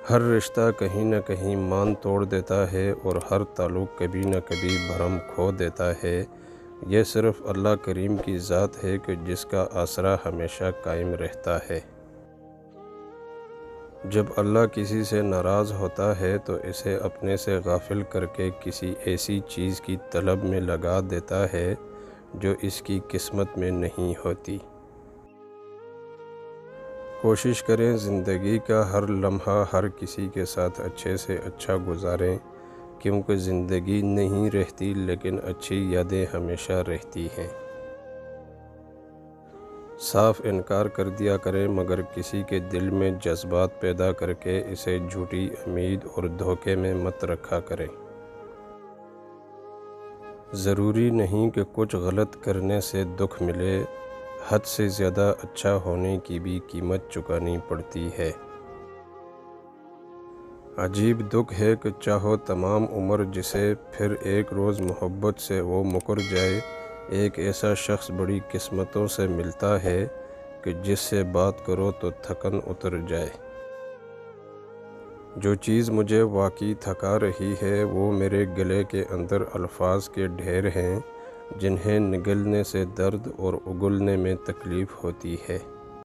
ہر رشتہ کہیں نہ کہیں مان توڑ دیتا ہے اور ہر تعلق کبھی نہ کبھی بھرم کھو دیتا ہے۔ یہ صرف اللہ کریم کی ذات ہے کہ جس کا آسرا ہمیشہ قائم رہتا ہے۔ جب اللہ کسی سے ناراض ہوتا ہے تو اسے اپنے سے غافل کر کے کسی ایسی چیز کی طلب میں لگا دیتا ہے جو اس کی قسمت میں نہیں ہوتی۔ کوشش کریں زندگی کا ہر لمحہ ہر کسی کے ساتھ اچھے سے اچھا گزاریں، کیونکہ زندگی نہیں رہتی لیکن اچھی یادیں ہمیشہ رہتی ہیں۔ صاف انکار کر دیا کریں مگر کسی کے دل میں جذبات پیدا کر کے اسے جھوٹی امید اور دھوکے میں مت رکھا کریں۔ ضروری نہیں کہ کچھ غلط کرنے سے دکھ ملے، حد سے زیادہ اچھا ہونے کی بھی قیمت چکانی پڑتی ہے۔ عجیب دکھ ہے کہ چاہو تمام عمر جسے پھر ایک روز محبت سے وہ مکر جائے۔ ایک ایسا شخص بڑی قسمتوں سے ملتا ہے کہ جس سے بات کرو تو تھکن اتر جائے۔ جو چیز مجھے واقعی تھکا رہی ہے وہ میرے گلے کے اندر الفاظ کے ڈھیر ہیں جنہیں نگلنے سے درد اور اگلنے میں تکلیف ہوتی ہے۔